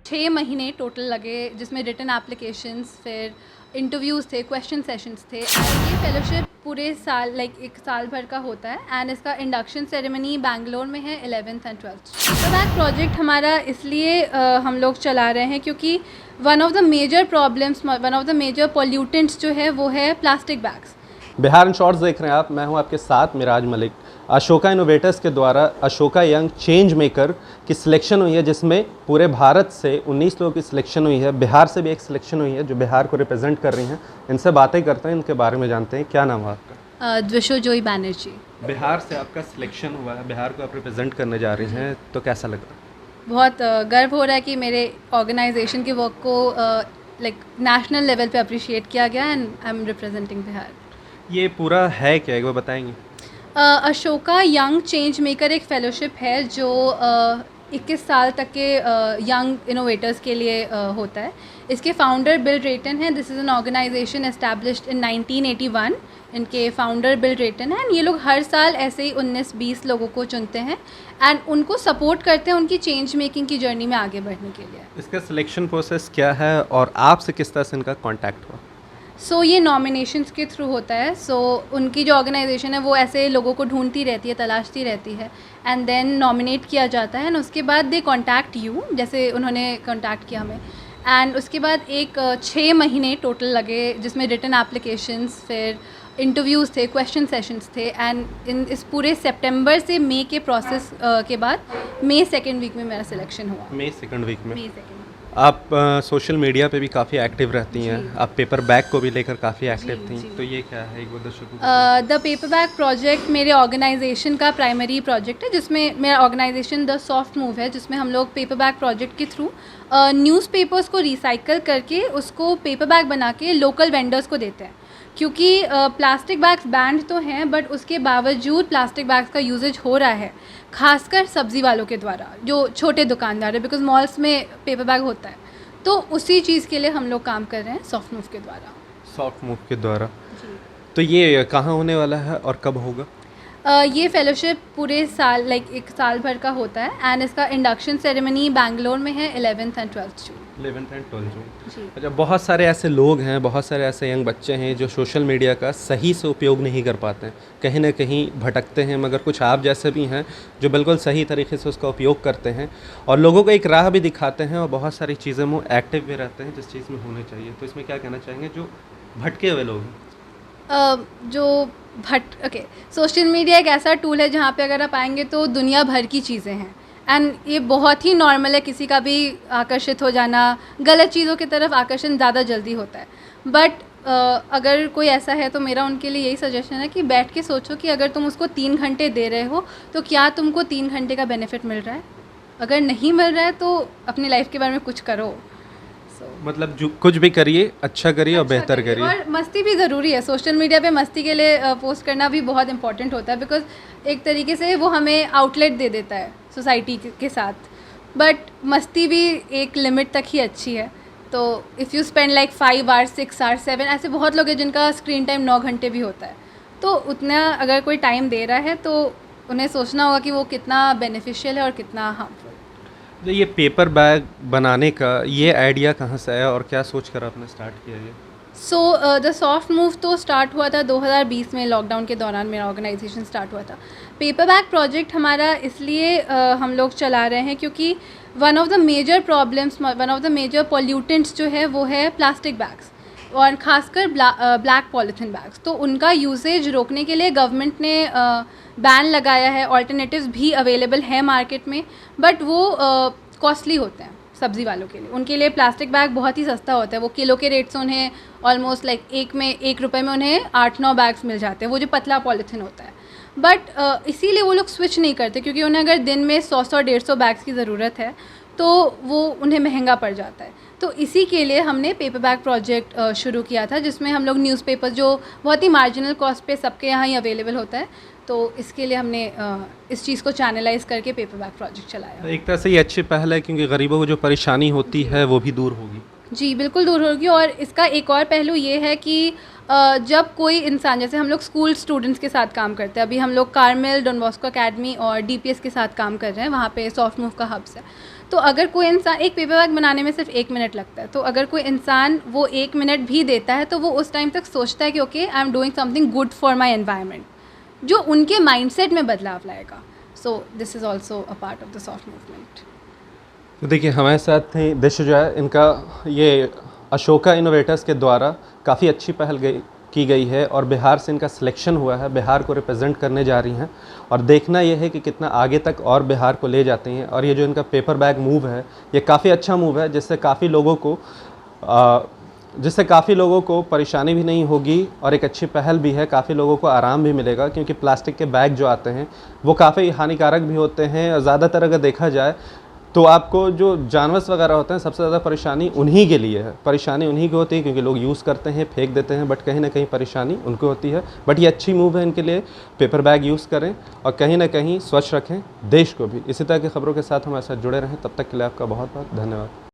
6 महीने टोटल लगे, जिसमें रिटन एप्लीकेशंस, फिर इंटरव्यूज़ थे, क्वेश्चन सेशंस थे। एंड ये फेलोशिप पूरे साल एक साल भर का होता है। एंड इसका इंडक्शन सेरेमनी बैंगलोर में है 11th and 12th। Paper project हमारा इसलिए हम लोग चला रहे हैं क्योंकि one of the major problems, one of the major pollutants जो है वो है plastic bags. Bihar in shorts देख रहे हैं आप, मैं हूं आपके साथ मिराज मलिक। अशोका इनोवेटर्स के द्वारा अशोका यंग चेंज मेकर की सिलेक्शन हुई है, जिसमें पूरे भारत से 19 लोगों की सिलेक्शन हुई है। बिहार से भी एक सिलेक्शन हुई है जो बिहार को रिप्रेजेंट कर रही हैं। इनसे बातें करते हैं, इनके बारे में जानते हैं। क्या नाम है आपका? द्विशो जोई बैनर्जी। बिहार से आपका सिलेक्शन हुआ है, बिहार को आप रिप्रेजेंट करने जा रही हैं, तो कैसा लग रहा है? बहुत गर्व हो रहा है कि मेरे ऑर्गेनाइजेशन के वर्क को नेशनल लेवल पे अप्रिशिएट किया गया and I am representing Bihar. ये पूरा है क्या, एक बार बताएंगे? अशोका यंग चेंज मेकर एक फेलोशिप है जो 21 साल तक के यंग इनोवेटर्स के लिए होता है। इसके फाउंडर बिल ड्रेटन हैं। This is an organisation established in 1981। इनके फाउंडर बिल ड्रेटन हैं। ये लोग हर साल ऐसे ही 19-20 लोगों को चुनते हैं एंड उनको सपोर्ट करते हैं उनकी चेंज मेकिंग की जर्नी में आगे बढ़ने के लिए। इसका सिलेक्शन प्रोसेस क्या है और आपसे किस तरह से इनका कॉन्टैक्ट हुआ? ये नॉमिनेशंस के थ्रू होता है। उनकी जो ऑर्गेनाइजेशन है वो ऐसे लोगों को ढूंढती रहती है, तलाशती रहती है एंड देन नॉमिनेट किया जाता है एंड उसके बाद दे कॉन्टैक्ट यू, जैसे उन्होंने कॉन्टैक्ट किया हमें। एंड उसके बाद 6 महीने टोटल लगे, जिसमें रिटन एप्लीकेशंस, फिर इंटरव्यूज़ थे, क्वेश्चन सेशंस थे। एंड इस पूरे सितंबर से मई के प्रोसेस के बाद मई 2nd वीक में मेरा सिलेक्शन हुआ। मई 2nd वीक में। मई 2nd। आप सोशल मीडिया पे भी काफ़ी एक्टिव रहती हैं, आप पेपर बैग को भी लेकर काफ़ी एक्टिव थी, तो ये क्या है, एक बार दर्शकों को? द पेपर बैग प्रोजेक्ट मेरे ऑर्गेनाइजेशन का प्राइमरी प्रोजेक्ट है, जिसमें मेरा ऑर्गेनाइजेशन द सॉफ्ट मूव है, जिसमें हम लोग पेपर बैग प्रोजेक्ट के थ्रू न्यूज़पेपर्स को रिसाइकल करके उसको पेपर बैग बना के लोकल वेंडर्स को देते हैं। क्योंकि प्लास्टिक बैग्स बैंड तो हैं बट उसके बावजूद प्लास्टिक बैग्स का यूजेज हो रहा है, खासकर सब्ज़ी वालों के द्वारा, जो छोटे दुकानदार है, बिकॉज मॉल्स में पेपर बैग होता है। तो उसी चीज़ के लिए हम लोग काम कर रहे हैं सॉफ्ट मूव के द्वारा। सॉफ्ट मूव के द्वारा। तो ये कहाँ होने वाला है और कब होगा? ये फेलोशिप पूरे साल एक साल भर का होता है एंड इसका इंडक्शन सेरेमनी बैंगलोर में है 11th and 12th June. 11th and 12th जून। जी। अच्छा, बहुत सारे ऐसे लोग हैं, बहुत सारे ऐसे यंग बच्चे हैं जो सोशल मीडिया का सही से उपयोग नहीं कर पाते हैं, कहीं ना कहीं भटकते हैं, मगर कुछ आप जैसे भी हैं जो बिल्कुल सही तरीके से उसका उपयोग करते हैं और लोगों को एक राह भी दिखाते हैं और बहुत सारी चीज़ें में एक्टिव भी रहते हैं जिस चीज़ में होने चाहिए। तो इसमें क्या कहना चाहेंगे जो भटके हुए लोग हैं? ओके, सोशल मीडिया एक ऐसा टूल है जहाँ पे अगर आप आएंगे तो दुनिया भर की चीज़ें हैं एंड ये बहुत ही नॉर्मल है किसी का भी आकर्षित हो जाना, गलत चीज़ों की तरफ आकर्षण ज़्यादा जल्दी होता है। बट अगर कोई ऐसा है तो मेरा उनके लिए यही सजेशन है कि बैठ के सोचो कि अगर तुम उसको 3 घंटे दे रहे हो तो क्या तुमको 3 घंटे का बेनिफिट मिल रहा है? अगर नहीं मिल रहा है तो अपनी लाइफ के बारे में कुछ करो। मतलब जो कुछ भी करिए, अच्छा करिए और बेहतर करिए। और मस्ती भी ज़रूरी है। सोशल मीडिया पे मस्ती के लिए पोस्ट करना भी बहुत इंपॉर्टेंट होता है, बिकॉज एक तरीके से वो हमें आउटलेट दे देता है सोसाइटी के साथ। बट मस्ती भी एक लिमिट तक ही अच्छी है। तो if you spend 5 hours 6 hours 7, ऐसे बहुत लोग हैं जिनका स्क्रीन टाइम 9 घंटे भी होता है। तो उतना अगर कोई टाइम दे रहा है तो उन्हें सोचना होगा कि वो कितना बेनिफिशियल है और कितना हार्मफुल। तो ये पेपर बैग बनाने का ये आइडिया कहाँ से आया और क्या सोच कर आपने स्टार्ट किया ये? द सॉफ्ट मूव तो स्टार्ट हुआ था 2020 में, लॉकडाउन के दौरान मेरा ऑर्गेनाइजेशन स्टार्ट हुआ था। पेपर बैग प्रोजेक्ट हमारा इसलिए हम लोग चला रहे हैं क्योंकि one of the major problems, one of the major pollutants जो है वो है प्लास्टिक बैग्स और ख़ासकर ब्लैक पॉलीथीन बैग्स। तो उनका यूसेज रोकने के लिए गवर्नमेंट ने बैन लगाया है। ऑल्टरनेटिव्स भी अवेलेबल है मार्केट में, बट वो कॉस्टली होते हैं सब्ज़ी वालों के लिए। उनके लिए प्लास्टिक बैग बहुत ही सस्ता होता है। वो किलो के रेट से उन्हें ऑलमोस्ट एक रुपये में उन्हें 8-9 बैग्स मिल जाते हैं, वो जो पतला पॉलीथीन होता है। बट इसीलिए वो लोग स्विच नहीं करते, क्योंकि उन्हें अगर दिन में 100-150 बैग्स की ज़रूरत है तो वो उन्हें महंगा पड़ जाता है। तो इसी के लिए हमने पेपर बैग प्रोजेक्ट शुरू किया था, जिसमें हम लोग न्यूज़पेपर जो बहुत ही मार्जिनल कॉस्ट पे सबके यहाँ ही अवेलेबल होता है, तो इसके लिए हमने इस चीज़ को चैनलाइज करके पेपर बैग प्रोजेक्ट चलाया। एक तरह से ये अच्छी पहल है क्योंकि गरीबों को जो परेशानी होती है वो भी दूर होगी। जी बिल्कुल दूर होगी। और इसका एक और पहलू ये है कि जब कोई इंसान, जैसे हम लोग स्कूल स्टूडेंट्स के साथ काम करते हैं, अभी हम लोग कार्मेल, डॉन बॉस्को अकेडमी और डीपीएस के साथ काम कर रहे हैं, वहाँ पे सॉफ्ट मूव का हब्स है। तो अगर कोई इंसान, एक पेपर बैग बनाने में सिर्फ 1 मिनट लगता है, तो अगर कोई इंसान वो 1 मिनट भी देता है तो वो उस टाइम तक सोचता है कि okay I am doing something good for my environment, जो उनके माइंडसेट में बदलाव लाएगा। So this is also a part of the soft movement. तो देखिए हमारे साथ थे दिश जो है, इनका ये अशोका इनोवेटर्स के द्वारा काफ़ी अच्छी पहल की गई है और बिहार से इनका सिलेक्शन हुआ है, बिहार को रिप्रेजेंट करने जा रही हैं और देखना ये है कि कितना आगे तक और बिहार को ले जाते हैं। और ये जो इनका पेपर बैग मूव है, ये काफ़ी अच्छा मूव है, जिससे काफ़ी लोगों को परेशानी भी नहीं होगी और एक अच्छी पहल भी है, काफ़ी लोगों को आराम भी मिलेगा, क्योंकि प्लास्टिक के बैग जो आते हैं वो काफ़ी हानिकारक भी होते हैं। और ज़्यादातर अगर देखा जाए तो आपको जो जानवर वगैरह होते हैं, सबसे ज़्यादा परेशानी उन्हीं के लिए है, परेशानी उन्हीं की होती है, क्योंकि लोग यूज़ करते हैं, फेंक देते हैं, बट कहीं ना कहीं परेशानी उनको होती है। बट ये अच्छी मूव है इनके लिए, पेपर बैग यूज़ करें और कहीं ना कहीं स्वच्छ रखें देश को भी। इसी तरह की खबरों के साथ हमारे साथ जुड़े रहें, तब तक के लिए आपका बहुत बहुत धन्यवाद।